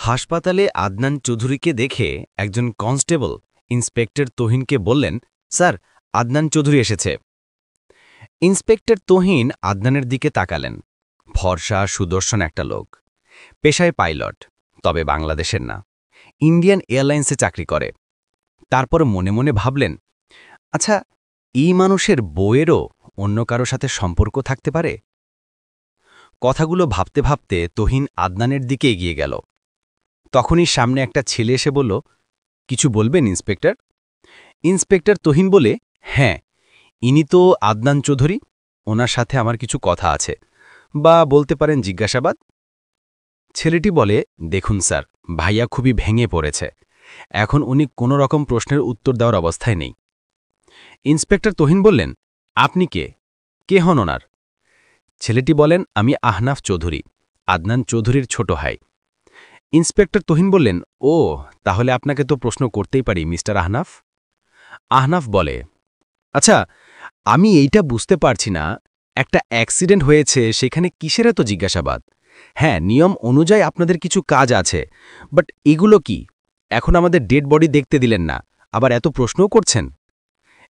হাসপাতালে আদনান চৌধুরীকে দেখে একজন কনস্টেবল ইন্সপেক্টর তোহিনকে বললেন, স্যার, আদনান চৌধুরী এসেছে। ইন্সপেক্টর তোহিন আদনানের দিকে তাকালেন। ফর্সা সুদর্শন একটা লোক, পেশায় পাইলট, তবে বাংলাদেশের না, ইন্ডিয়ান এয়ারলাইন্সে চাকরি করে। তারপর মনে মনে ভাবলেন, আচ্ছা, এই মানুষের বউয়েরও অন্য কারো সাথে সম্পর্ক থাকতে পারে। কথাগুলো ভাবতে ভাবতে তোহিন আদনানের দিকে এগিয়ে গেল। তখনই সামনে একটা ছেলে এসে বলল, কিছু বলবেন ইন্সপেক্টর? ইন্সপেক্টর তোহিন বলে, হ্যাঁ, ইনি তো আদনান চৌধুরী, ওনার সাথে আমার কিছু কথা আছে, বা বলতে পারেন জিজ্ঞাসাবাদ। ছেলেটি বলে, দেখুন স্যার, ভাইয়া খুবই ভেঙে পড়েছে, এখন উনি কোনো রকম প্রশ্নের উত্তর দেওয়ার অবস্থায় নেই। ইন্সপেক্টর তোহিন বললেন, আপনি কে? কে হন ওনার? ছেলেটি বলেন, আমি আহনাফ চৌধুরী, আদনান চৌধুরীর ছোট ভাই। ইন্সপেক্টর তোহিন বললেন, ও, তাহলে আপনাকে তো প্রশ্ন করতেই পারি মিস্টার আহনাফ। আহনাফ বলে, আচ্ছা, আমি এইটা বুঝতে পারছি না, একটা অ্যাক্সিডেন্ট হয়েছে, সেখানে কিসের এত জিজ্ঞাসাবাদ? হ্যাঁ, নিয়ম অনুযায়ী আপনাদের কিছু কাজ আছে, বাট এগুলো কি? এখন আমাদের ডেড বডি দেখতে দিলেন না, আবার এত প্রশ্নও করছেন।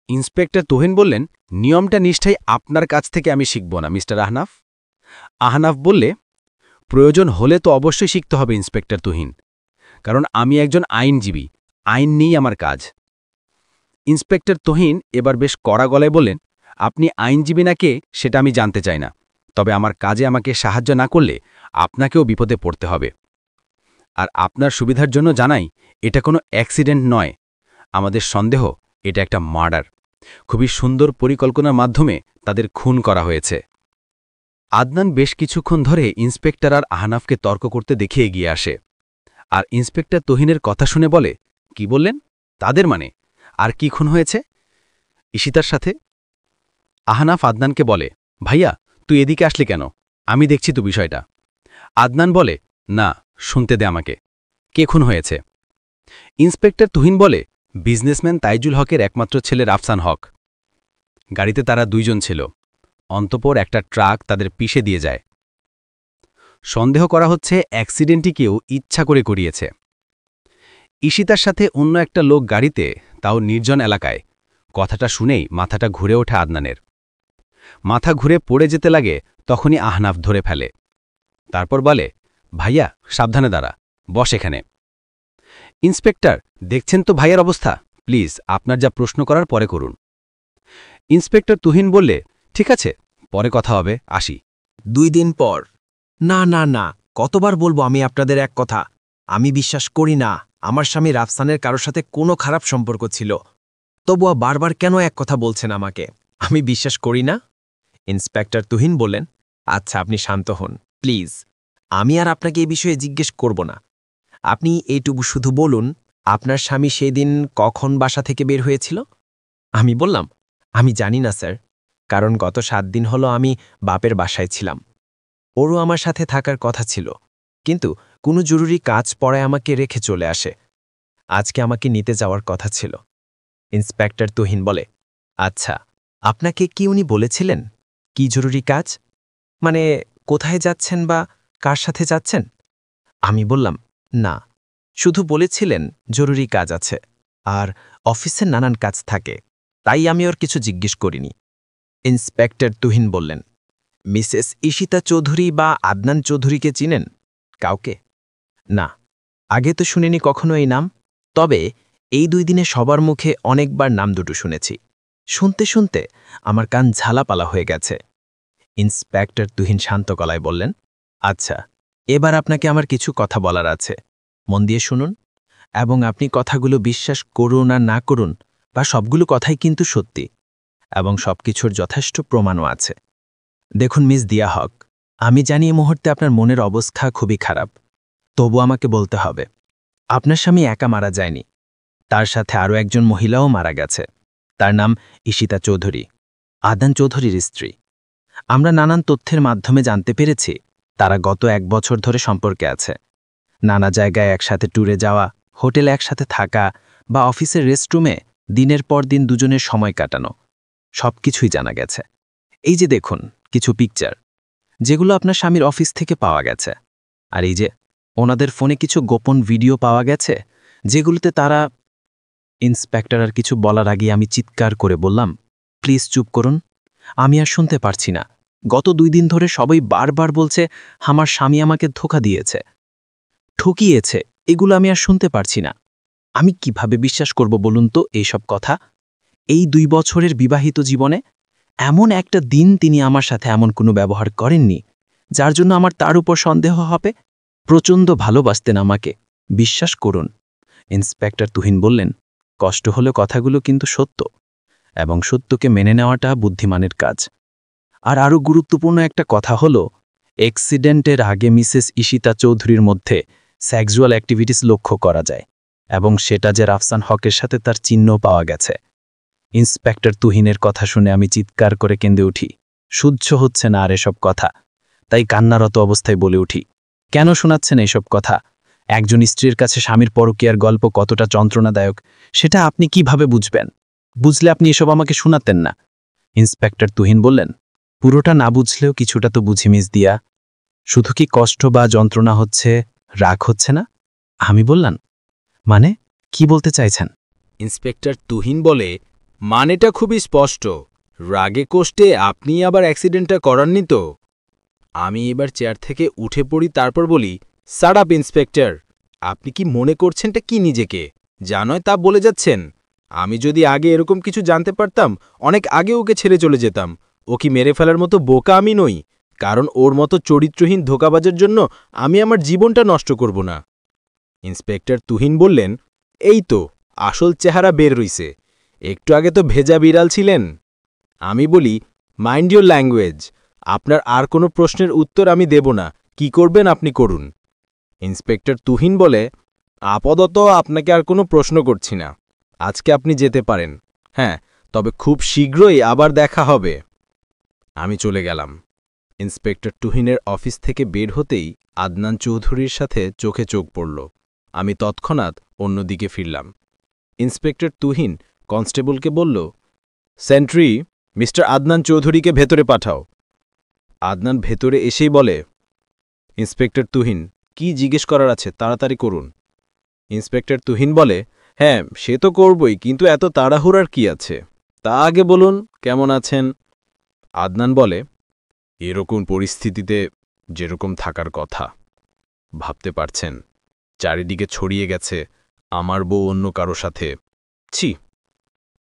ইন্সপেক্টর তোহিন বললেন, নিয়মটা নিষ্ঠাই আপনার কাছ থেকে আমি শিখব না মিস্টার আহনাফ। আহনাফ বললে, প্রয়োজন হলে তো অবশ্যই শিখতে হবে ইন্সপেক্টর তোহিন, কারণ আমি একজন আইনজীবী, আইন নিয়েই আমার কাজ। ইন্সপেক্টর তোহিন এবার বেশ কড়া গলায় বললেন, আপনি আইনজীবী না কে সেটা আমি জানতে চাই না, তবে আমার কাজে আমাকে সাহায্য না করলে আপনাকেও বিপদে পড়তে হবে। আর আপনার সুবিধার জন্য জানাই, এটা কোনো অ্যাক্সিডেন্ট নয়, আমাদের সন্দেহ এটা একটা মার্ডার। খুবই সুন্দর পরিকল্পনার মাধ্যমে তাদের খুন করা হয়েছে। আদনান বেশ কিছুক্ষণ ধরে ইন্সপেক্টর আর আহনাফকে তর্ক করতে দেখে এগিয়ে আসে, আর ইন্সপেক্টর তোহিনের কথা শুনে বলে, কি বললেন? তাদের মানে? আর কি খুন হয়েছে? ঈশিতার সাথে? আহনাফ আদনানকে বলে, ভাইয়া, তুই এদিকে আসলি কেন? আমি দেখছি তো বিষয়টা। আদনান বলে, না, শুনতে দে আমাকে, কে খুন হয়েছে? ইন্সপেক্টর তুহিন বলে, বিজনেসম্যান তাইজুল হকের একমাত্র ছেলে রাফসান হক। গাড়িতে তারা দুইজন ছিল, অন্তঃপর একটা ট্রাক তাদের পিষে দিয়ে যায়। সন্দেহ করা হচ্ছে অ্যাক্সিডেন্টটি কেউ ইচ্ছা করে করিয়েছে। ঈশিতার সাথে অন্য একটা লোক গাড়িতে, তাও নির্জন এলাকায়। কথাটা শুনেই মাথাটা ঘুরে ওঠে আদনানের। মাথা ঘুরে পড়ে যেতে লাগে, তখনই আহনাফ ধরে ফেলে। তারপর বলে, ভাইয়া, সাবধানে দাঁড়া, বস এখানে। ইন্সপেক্টর, দেখছেন তো ভাইয়ার অবস্থা, প্লিজ আপনার যা প্রশ্ন করার পরে করুন। ইন্সপেক্টর তুহিন বললে, ঠিক আছে, পরে কথা হবে, আসি। 2 দিন পর। না না না, কতবার বলবো আমি আপনাদের এক কথা, আমি বিশ্বাস করি না আমার স্বামী রাফসানের কারোর সাথে কোনো খারাপ সম্পর্ক ছিল। তবুও বারবার কেন এক কথা বলছেন আমাকে? আমি বিশ্বাস করি না। ইন্সপেক্টর তুহিন বললেন, আচ্ছা, আপনি শান্ত হন প্লিজ, আমি আর আপনাকে এই বিষয়ে জিজ্ঞেস করব না। আপনি এইটুকু শুধু বলুন, আপনার স্বামী সেই দিন কখন বাসা থেকে বের হয়েছিল? আমি বললাম, আমি জানি না স্যার, কারণ গত 7 দিন হলো আমি বাপের বাসায় ছিলাম। ওরও আমার সাথে থাকার কথা ছিল, কিন্তু কোনো জরুরি কাজ পড়ায় আমাকে রেখে চলে আসে। আজকে আমাকে নিতে যাওয়ার কথা ছিল। ইন্সপেক্টর তুহিন বলে, আচ্ছা, আপনাকে কি উনি বলেছিলেন? কি জরুরি কাজ? মানে কোথায় যাচ্ছেন বা কার সাথে যাচ্ছেন? আমি বললাম, না, শুধু বলেছিলেন জরুরি কাজ আছে, আর অফিসের নানান কাজ থাকে, তাই আমি ওর কিছু জিজ্ঞেস করিনি। ইন্সপেক্টর তুহিন বললেন, মিসেস ঈশিতা চৌধুরী বা আদনান চৌধুরীকে চিনেন কাউকে? না, আগে তো শুনিনি কখনো এই নাম, তবে এই 2 দিনে সবার মুখে অনেকবার নাম দুটো শুনেছি। শুনতে শুনতে আমার কান ঝালাপালা হয়ে গেছে। ইন্সপেক্টর তুহিন শান্ত গলায় বললেন, আচ্ছা, এবার আপনাকে আমার কিছু কথা বলার আছে, মন দিয়ে শুনুন, এবং আপনি কথাগুলো বিশ্বাস করুন আর না করুন, বা সবগুলো কথাই কিন্তু সত্যি, এবং সবকিছুর যথেষ্ট প্রমাণও আছে। দেখুন মিস দিয়া হক, আমি জানি এই মুহূর্তে আপনার মনের অবস্থা খুবই খারাপ, তবু আমাকে বলতে হবে, আপনার স্বামী একা মারা যায়নি, তার সাথে আরও একজন মহিলাও মারা গেছে। তার নাম ঈশিতা চৌধুরী, আদনান চৌধুরীর স্ত্রী। আমরা নানান তথ্যের মাধ্যমে জানতে পেরেছি তারা গত 1 বছর ধরে সম্পর্কে আছে। নানা জায়গায় একসাথে ট্যুরে যাওয়া, হোটেলে একসাথে থাকা, বা অফিসের রেস্টরুমে দিনের পর দিন দুজনের সময় কাটানো, সবকিছুই জানা গেছে। এই যে দেখুন কিছু পিকচার, যেগুলো আপনার স্বামীর অফিস থেকে পাওয়া গেছে, আর এই যে ওনাদের ফোনে কিছু গোপন ভিডিও পাওয়া গেছে যেগুলোতে তারা ইন্সপেক্টর আর কিছু বলার আগে আমি চিৎকার করে বললাম, প্লিজ চুপ করুন, আমি আর শুনতে পারছি না। গত 2 দিন ধরে সবাই বারবার বলছে আমার স্বামী আমাকে ধোঁকা দিয়েছে, ঠকিয়েছে, এগুলো আমি আর শুনতে পারছি না। আমি কিভাবে বিশ্বাস করব বলুন তো এইসব কথা? এই 2 বছরের বিবাহিত জীবনে এমন একটা দিন তিনি আমার সাথে এমন কোনো ব্যবহার করেননি যার জন্য আমার তার উপর সন্দেহ হবে। প্রচণ্ড ভালোবাসতেন আমাকে, বিশ্বাস করুন। ইন্সপেক্টর তুহিন বললেন, কষ্ট হলে কথাগুলো কিন্তু সত্য, এবং সত্যকে মেনে নেওয়াটা বুদ্ধিমানের কাজ। আর আরও গুরুত্বপূর্ণ একটা কথা হলো, অ্যাক্সিডেন্টের আগে মিসেস ঈশিতা চৌধুরীর মধ্যে সেক্সুয়াল অ্যাক্টিভিটিস লক্ষ্য করা যায়, এবং সেটা যে রাফসান হকের সাথে তার চিহ্ন পাওয়া গেছে। ইন্সপেক্টর তুহিনের কথা শুনে আমি চিৎকার করে কেঁদে উঠি। সহ্য হচ্ছে না আর এসব কথা, তাই কান্নারত অবস্থায় বলে উঠি, কেন শোনাচ্ছেন এইসব কথা? একজন স্ত্রীর কাছে স্বামীর পরকীয়ার গল্প কতটা যন্ত্রণাদায়ক সেটা আপনি কিভাবে বুঝবেন? বুঝলে আপনি এসব আমাকে শোনাতেন না। ইন্সপেক্টর তুহিন বললেন, পুরোটা না বুঝলেও কিছুটা তো বুঝি মিস দিয়া। শুধু কি কষ্ট বা যন্ত্রণা হচ্ছে, রাগ হচ্ছে না? আমি বললাম, মানে কি বলতে চাইছেন? ইন্সপেক্টর তুহিন বলে, মানেটা খুবই স্পষ্ট। রাগে কষ্টে আপনি আবার অ্যাক্সিডেন্টটা করাননি তো? আমি এবার চেয়ার থেকে উঠে পড়ি, তারপর বলি, শাট আপ ইন্সপেক্টর, আপনি কি মনে করছেনটা কি নিজেকে? যা নয় তা বলে যাচ্ছেন। আমি যদি আগে এরকম কিছু জানতে পারতাম অনেক আগে ওকে ছেড়ে চলে যেতাম। ও কি মেরে ফেলার মতো বোকা আমি নই? কারণ ওর মতো চরিত্রহীন ধোঁকাবাজের জন্য আমি আমার জীবনটা নষ্ট করব না। ইন্সপেক্টর তুহিন বললেন, এই তো আসল চেহারা বের রইছে। একটু আগে তো ভেজা বিড়াল ছিলেন। আমি বলি, মাইন্ড ইউর ল্যাঙ্গুয়েজ, আপনার আর কোনো প্রশ্নের উত্তর আমি দেব না। কি করবেন আপনি করুন। ইন্সপেক্টর তুহিন বলে, আপাতত আপনাকে আর কোনো প্রশ্ন করছি না। আজকে আপনি যেতে পারেন। হ্যাঁ, তবে খুব শীঘ্রই আবার দেখা হবে। আমি চলে গেলাম। ইন্সপেক্টর তুহিনের অফিস থেকে বের হতেই আদনান চৌধুরীর সাথে চোখে চোখ পড়ল। আমি তৎক্ষণাৎ অন্যদিকে ফিরলাম। ইন্সপেক্টর তুহিন কনস্টেবলকে বলল, সেন্ট্রি, মিস্টার আদনান চৌধুরীকে ভেতরে পাঠাও। আদনান ভেতরে এসেই বলে, ইন্সপেক্টর তুহিন, কি জিজ্ঞেস করার আছে তাড়াতাড়ি করুন। ইন্সপেক্টর তুহিন বলে, হ্যাঁ সে তো করবই, কিন্তু এত তাড়াহুড়ার কি আছে? তা আগে বলুন কেমন আছেন। আদনান বলে, এরকম পরিস্থিতিতে যেরকম থাকার কথা। ভাবতে পারছেন, চারিদিকে ছড়িয়ে গেছে আমার বউ অন্য কারো সাথে। ছি।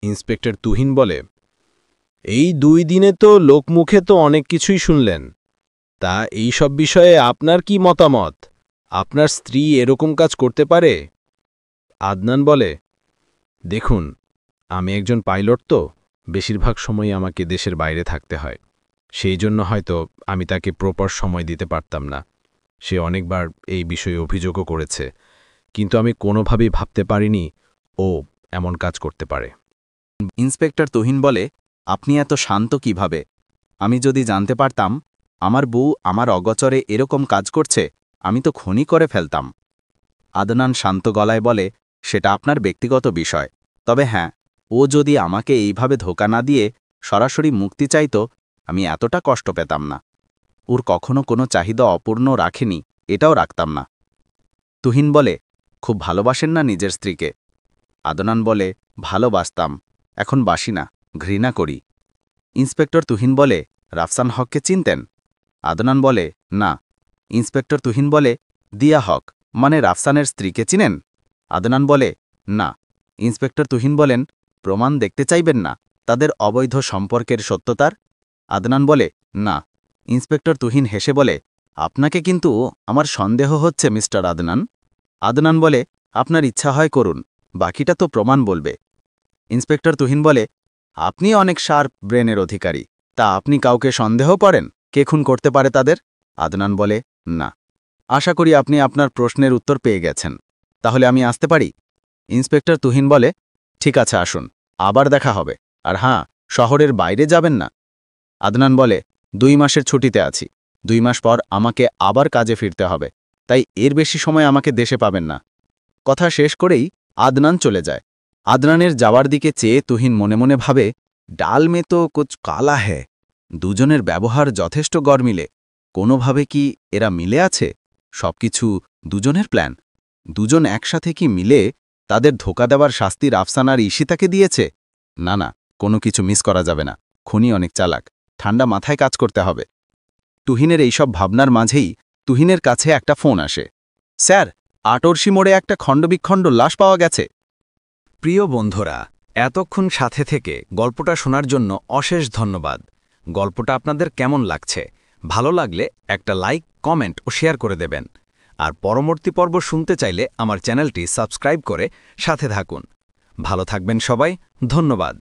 ইন্সপেক্টর তুহিন বলে, এই 2 দিনে তো লোকমুখে তো অনেক কিছুই শুনলেন। তা এই সব বিষয়ে আপনার কি মতামত? আপনার স্ত্রী এরকম কাজ করতে পারে? আদনান বলে, দেখুন, আমি একজন পাইলট, তো বেশিরভাগ সময় আমাকে দেশের বাইরে থাকতে হয়। সেই জন্য হয়তো আমি তাকে প্রপার সময় দিতে পারতাম না। সে অনেকবার এই বিষয়ে অভিযোগও করেছে, কিন্তু আমি কোনোভাবেই ভাবতে পারিনি ও এমন কাজ করতে পারে। ইন্সপেক্টর তুহিন বলে, আপনি এত শান্ত কিভাবে? আমি যদি জানতে পারতাম আমার বউ আমার অগোচরে এরকম কাজ করছে, আমি তো খুনই করে ফেলতাম। আদনান শান্ত গলায় বলে, সেটা আপনার ব্যক্তিগত বিষয়। তবে হ্যাঁ, ও যদি আমাকে এইভাবে ধোঁকা না দিয়ে সরাসরি মুক্তি চাইত, আমি এতটা কষ্ট পেতাম না। ওর কখনো কোনো চাহিদা অপূর্ণ রাখেনি, এটাও রাখতাম না। তুহিন বলে, খুব ভালোবাসেন না নিজের স্ত্রীকে? আদনান বলে, ভালোবাসতাম, এখন বাসি না, ঘৃণা করি। ইন্সপেক্টর তুহিন বলে, রাফসান হককে চিনতেন? আদনান বলে, না। ইন্সপেক্টর তুহিন বলে, দিয়া হক মানে রাফসানের স্ত্রীকে চিনেন? আদনান বলে, না। ইন্সপেক্টর তুহিন বলেন, প্রমাণ দেখতে চাইবেন না তাদের অবৈধ সম্পর্কের সত্যতার? আদনান বলে, না। ইন্সপেক্টর তুহিন হেসে বলে, আপনাকে কিন্তু আমার সন্দেহ হচ্ছে মিস্টার আদনান। আদনান বলে, আপনার ইচ্ছা হয় করুন, বাকিটা তো প্রমাণ বলবে। ইন্সপেক্টর তুহিন বলে, আপনি অনেক শার্প ব্রেনের অধিকারী, তা আপনি কাউকে সন্দেহ করেন কে খুন করতে পারে তাদের? আদনান বলে, না। আশা করি আপনি আপনার প্রশ্নের উত্তর পেয়ে গেছেন, তাহলে আমি আসতে পারি? ইন্সপেক্টর তুহিন বলে, ঠিক আছে আসুন, আবার দেখা হবে। আর হ্যাঁ, শহরের বাইরে যাবেন না। আদনান বলে, 2 মাসের ছুটিতে আছি, 2 মাস পর আমাকে আবার কাজে ফিরতে হবে, তাই এর বেশি সময় আমাকে দেশে পাবেন না। কথা শেষ করেই আদনান চলে যায়। আদনানের যাওয়ার দিকে চেয়ে তুহিন মনে মনে ভাবে, ডাল মে তো কুছ কালা হ্যায়। দুজনের ব্যবহার যথেষ্ট গরমিলে, কোনোভাবে কি এরা মিলে আছে? সবকিছু দুজনের প্ল্যান? দুজন একসাথে কি মিলে তাদের ধোঁকা দেওয়ার শাস্তি রাফসান আর ঈশিতাকে দিয়েছে? না না, কোনো কিছু মিস করা যাবে না। খুনি অনেক চালাক, ঠান্ডা মাথায় কাজ করতে হবে। তুহিনের এইসব ভাবনার মাঝেই তুহিনের কাছে একটা ফোন আসে। স্যার, আটরশি মোড়ে একটা খণ্ডবিখণ্ড লাশ পাওয়া গেছে। প্রিয় বন্ধুরা, এতক্ষণ সাথে থেকে গল্পটা শোনার জন্য অশেষ ধন্যবাদ। গল্পটা আপনাদের কেমন লাগছে? ভালো লাগলে একটা লাইক, কমেন্ট ও শেয়ার করে দেবেন। আর পরবর্তী পর্ব শুনতে চাইলে আমার চ্যানেলটি সাবস্ক্রাইব করে সাথে থাকুন। ভালো থাকবেন সবাই, ধন্যবাদ।